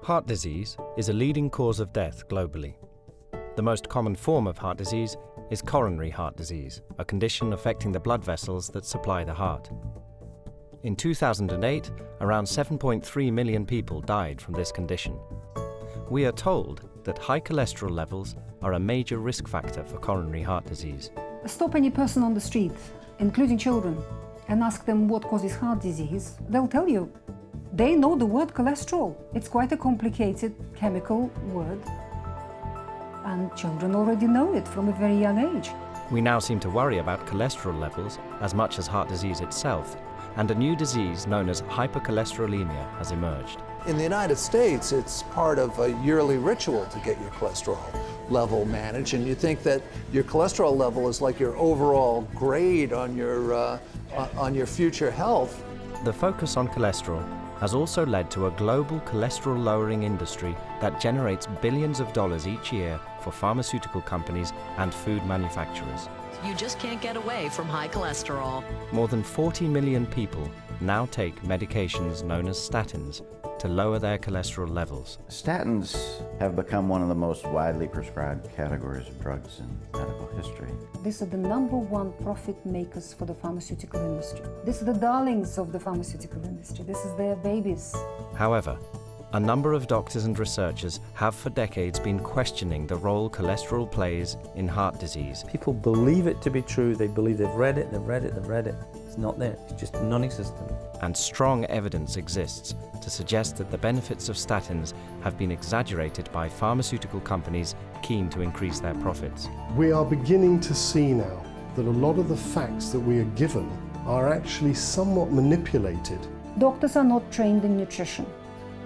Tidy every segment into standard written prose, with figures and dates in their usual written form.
Heart disease is a leading cause of death globally. The most common form of heart disease is coronary heart disease, a condition affecting the blood vessels that supply the heart. In 2008, around 7.3 million people died from this condition. We are told that high cholesterol levels are a major risk factor for coronary heart disease. Stop any person on the street, including children, and ask them what causes heart disease. They'll tell you. They know the word cholesterol. It's quite a complicated chemical word, and children already know it from a very young age. We now seem to worry about cholesterol levels as much as heart disease itself, and a new disease known as hypercholesterolemia has emerged. In the United States, it's part of a yearly ritual to get your cholesterol level managed, and you think that your cholesterol level is like your overall grade on your future health. The focus on cholesterol has also led to a global cholesterol-lowering industry that generates billions of dollars each year for pharmaceutical companies and food manufacturers. You just can't get away from high cholesterol. More than 40 million people now take medications known as statins to lower their cholesterol levels. Statins have become one of the most widely prescribed categories of drugs in medical history. These are the #1 profit makers for the pharmaceutical industry. These are the darlings of the pharmaceutical industry. This is their babies. However, a number of doctors and researchers have for decades been questioning the role cholesterol plays in heart disease. People believe it to be true. They believe they've read it, they've read it, they've read it. It's not there. It's just non-existent. And strong evidence exists to suggest that the benefits of statins have been exaggerated by pharmaceutical companies keen to increase their profits. We are beginning to see now that a lot of the facts that we are given are actually somewhat manipulated. Doctors are not trained in nutrition.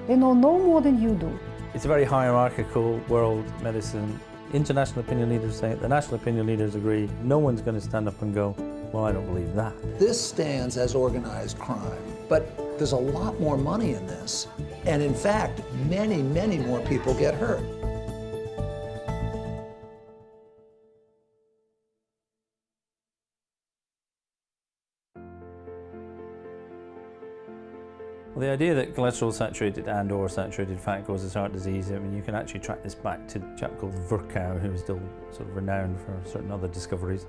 They know no more than you do. It's a very hierarchical world, medicine. International opinion leaders say it, the national opinion leaders agree. No one's going to stand up and go, well, I don't believe that. This stands as organized crime, but there's a lot more money in this. And in fact, many, many more people get hurt. Well, the idea that cholesterol saturated and or saturated fat causes heart disease, I mean, you can actually track this back to a chap called Virchow, who is still sort of renowned for certain other discoveries.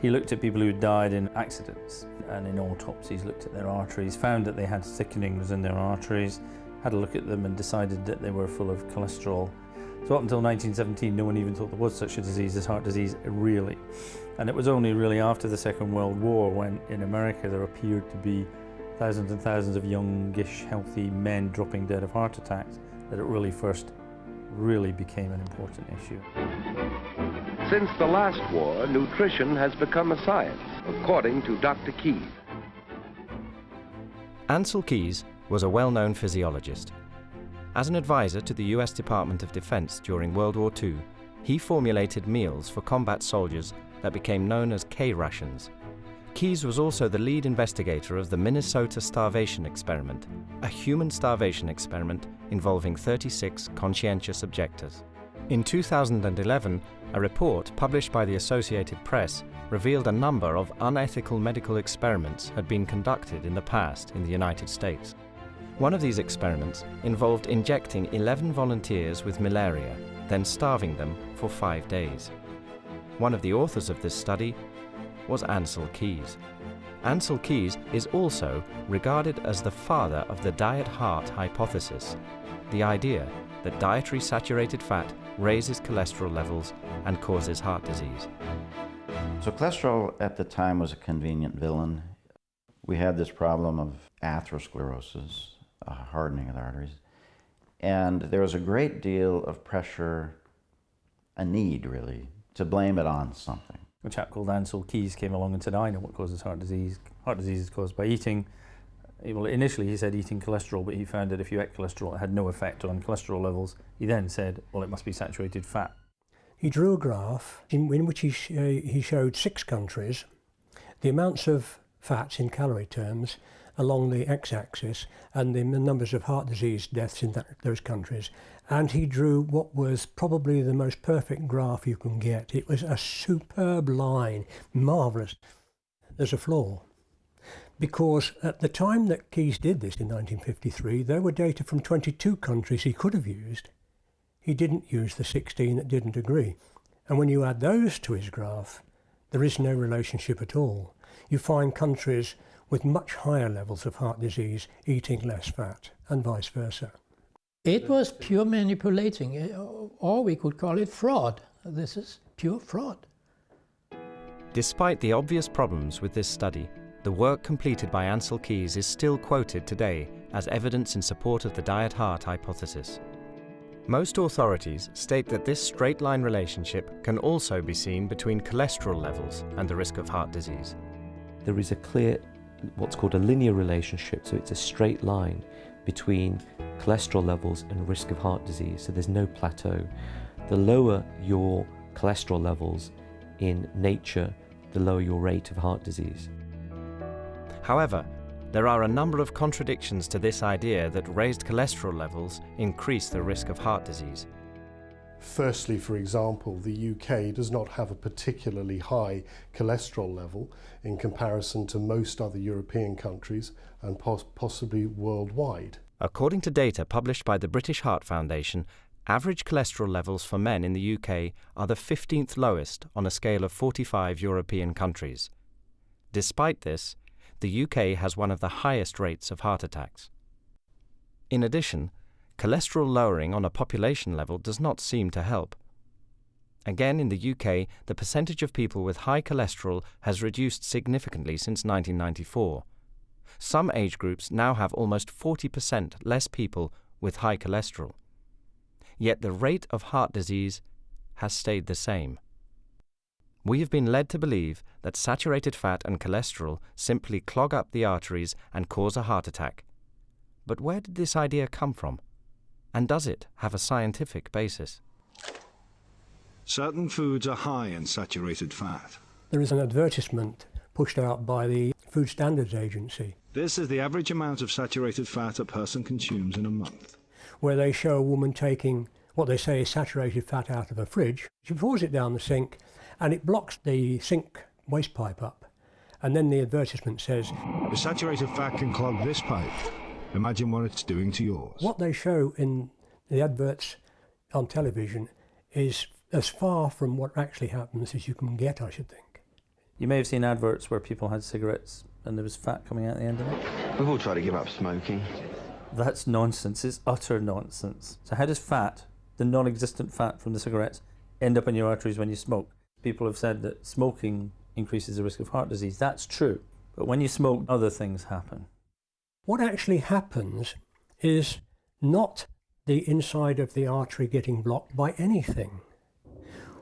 He looked at people who died in accidents, and in autopsies looked at their arteries, found that they had thickenings in their arteries, had a look at them and decided that they were full of cholesterol. So up until 1917, no one even thought there was such a disease as heart disease, really. And it was only really after the Second World War when in America there appeared to be thousands and thousands of youngish, healthy men dropping dead of heart attacks that it really first became an important issue. Since the last war, nutrition has become a science, according to Dr. Keyes. Ancel Keys was a well-known physiologist. As an advisor to the US Department of Defense during World War II, he formulated meals for combat soldiers that became known as K-rations. Keys was also the lead investigator of the Minnesota Starvation Experiment, a human starvation experiment involving 36 conscientious objectors. In 2011, a report published by the Associated Press revealed a number of unethical medical experiments had been conducted in the past in the United States. One of these experiments involved injecting 11 volunteers with malaria, then starving them for 5 days. One of the authors of this study was Ancel Keys. Ancel Keys is also regarded as the father of the diet-heart hypothesis, the idea that dietary saturated fat raises cholesterol levels and causes heart disease. So cholesterol at the time was a convenient villain. We had this problem of atherosclerosis, a hardening of the arteries, and there was a great deal of pressure, a need really, to blame it on something. A chap called Ancel Keys came along and said, I know what causes heart disease. Heart disease is caused by eating. Well, initially he said eating cholesterol, but he found that if you ate cholesterol, it had no effect on cholesterol levels. He then said, well, it must be saturated fat. He drew a graph in which he showed 6 countries, the amounts of fats in calorie terms along the x-axis and the numbers of heart disease deaths in those countries. And he drew what was probably the most perfect graph you can get. It was a superb line, marvellous. There's a flaw. because at the time that Keyes did this in 1953, there were data from 22 countries he could have used. He didn't use the 16 that didn't agree. And when you add those to his graph, there is no relationship at all. You find countries with much higher levels of heart disease eating less fat, and vice versa. It was pure manipulating, or we could call it fraud. This is pure fraud. Despite the obvious problems with this study, the work completed by Ancel Keys is still quoted today as evidence in support of the diet heart hypothesis. Most authorities state that this straight-line relationship can also be seen between cholesterol levels and the risk of heart disease. There is a clear, what's called a linear relationship, so it's a straight line between cholesterol levels and risk of heart disease, so there's no plateau. The lower your cholesterol levels in nature, the lower your rate of heart disease. However, there are a number of contradictions to this idea that raised cholesterol levels increase the risk of heart disease. Firstly, for example, the UK does not have a particularly high cholesterol level in comparison to most other European countries and possibly worldwide. According to data published by the British Heart Foundation, average cholesterol levels for men in the UK are the 15th lowest on a scale of 45 European countries. Despite this, the UK has one of the highest rates of heart attacks. In addition, cholesterol lowering on a population level does not seem to help. Again, in the UK, the percentage of people with high cholesterol has reduced significantly since 1994. Some age groups now have almost 40% less people with high cholesterol. Yet the rate of heart disease has stayed the same. We have been led to believe that saturated fat and cholesterol simply clog up the arteries and cause a heart attack. But where did this idea come from? And does it have a scientific basis? Certain foods are high in saturated fat. There is an advertisement pushed out by the Food Standards Agency. This is the average amount of saturated fat a person consumes in a month. Where they show a woman taking what they say is saturated fat out of a fridge. She pours it down the sink and it blocks the sink waste pipe up. And then the advertisement says, the saturated fat can clog this pipe. Imagine what it's doing to yours. What they show in the adverts on television is as far from what actually happens as you can get, I should think. You may have seen adverts where people had cigarettes and there was fat coming out the end of it. We've all tried to give up smoking. That's nonsense. It's utter nonsense. So how does fat, the non-existent fat from the cigarettes, end up in your arteries when you smoke? People have said that smoking increases the risk of heart disease. That's true. But when you smoke, other things happen. What actually happens is not the inside of the artery getting blocked by anything.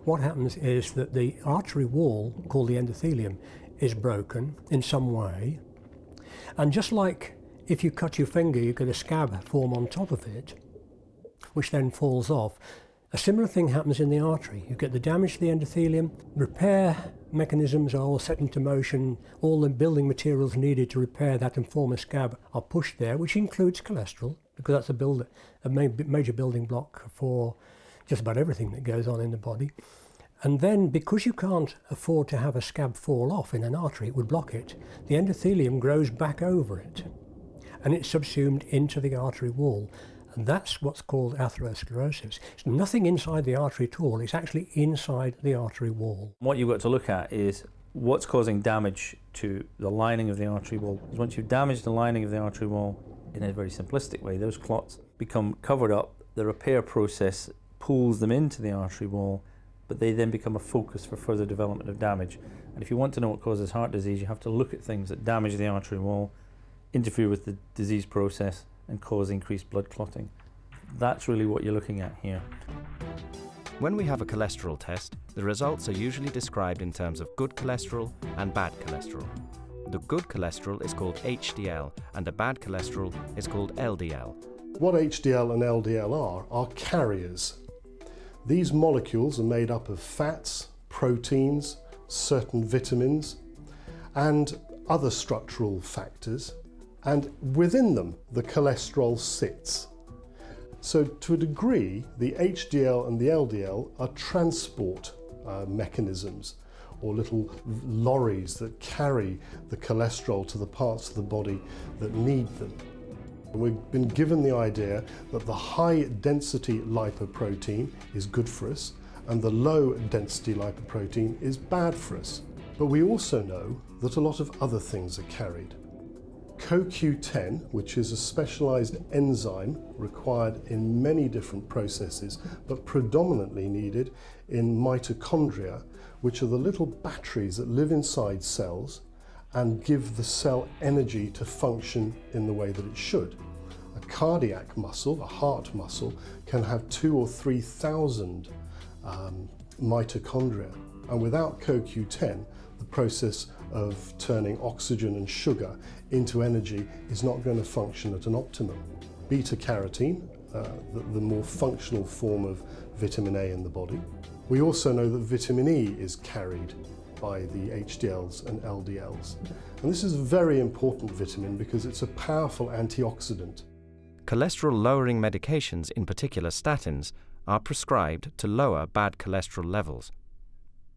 What happens is that the artery wall, called the endothelium, is broken in some way. And just like if you cut your finger, you get a scab form on top of it, which then falls off. A similar thing happens in the artery. You get the damage to the endothelium, repair mechanisms are all set into motion, all the building materials needed to repair that and form a scab are pushed there, which includes cholesterol, because that's a major building block for just about everything that goes on in the body. And then, because you can't afford to have a scab fall off in an artery, it would block it, the endothelium grows back over it, and it's subsumed into the artery wall. And that's what's called atherosclerosis. It's nothing inside the artery at all, it's actually inside the artery wall. What you've got to look at is what's causing damage to the lining of the artery wall. Because once you've damaged the lining of the artery wall, in a very simplistic way, those clots become covered up, the repair process pulls them into the artery wall, but they then become a focus for further development of damage. And if you want to know what causes heart disease, you have to look at things that damage the artery wall, interfere with the disease process, and cause increased blood clotting. That's really what you're looking at here. When we have a cholesterol test, the results are usually described in terms of good cholesterol and bad cholesterol. The good cholesterol is called HDL and the bad cholesterol is called LDL. What HDL and LDL are carriers. These molecules are made up of fats, proteins, certain vitamins, and other structural factors, and within them the cholesterol sits. So to a degree, the HDL and the LDL are transport mechanisms, or little lorries that carry the cholesterol to the parts of the body that need them. We've been given the idea that the high density lipoprotein is good for us and the low density lipoprotein is bad for us. But we also know that a lot of other things are carried. CoQ10, which is a specialized enzyme required in many different processes, but predominantly needed in mitochondria, which are the little batteries that live inside cells and give the cell energy to function in the way that it should. A cardiac muscle, a heart muscle, can have 2,000 or 3,000 mitochondria, and without CoQ10, the process of turning oxygen and sugar into energy is not going to function at an optimum. Beta-carotene, the more functional form of vitamin A in the body. We also know that vitamin E is carried by the HDLs and LDLs. And this is a very important vitamin because it's a powerful antioxidant. Cholesterol-lowering medications, in particular statins, are prescribed to lower bad cholesterol levels.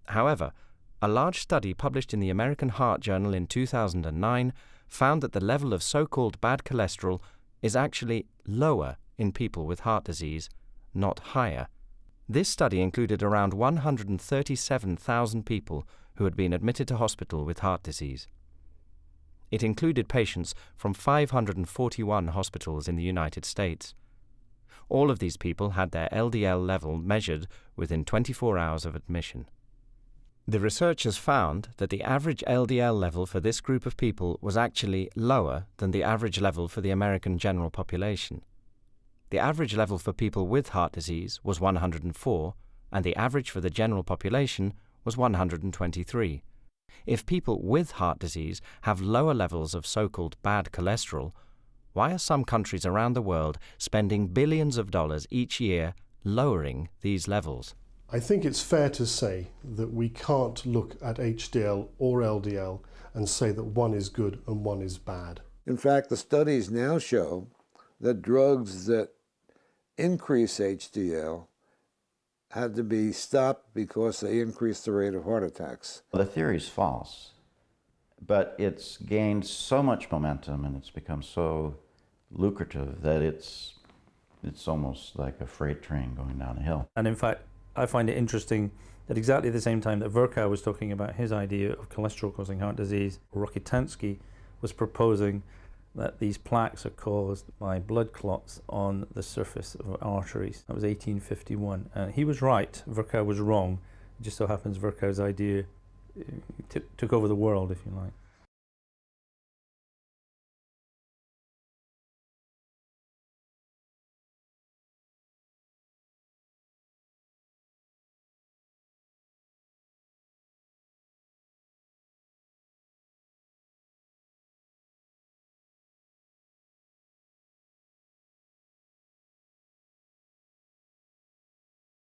However, a large study published in the American Heart Journal in 2009 found that the level of so-called bad cholesterol is actually lower in people with heart disease, not higher. This study included around 137,000 people who had been admitted to hospital with heart disease. It included patients from 541 hospitals in the United States. All of these people had their LDL level measured within 24 hours of admission. The researchers found that the average LDL level for this group of people was actually lower than the average level for the American general population. The average level for people with heart disease was 104, and the average for the general population was 123. If people with heart disease have lower levels of so-called bad cholesterol, why are some countries around the world spending billions of dollars each year lowering these levels? I think it's fair to say that we can't look at HDL or LDL and say that one is good and one is bad. In fact, the studies now show that drugs that increase HDL had to be stopped because they increased the rate of heart attacks. The theory is false, but it's gained so much momentum and it's become so lucrative that it's almost like a freight train going down a hill. And in fact, I find it interesting that exactly at the same time that Virchow was talking about his idea of cholesterol causing heart disease, Rokitansky was proposing that these plaques are caused by blood clots on the surface of arteries. That was 1851. And he was right, Virchow was wrong. It just so happens Virchow's idea took over the world, if you like.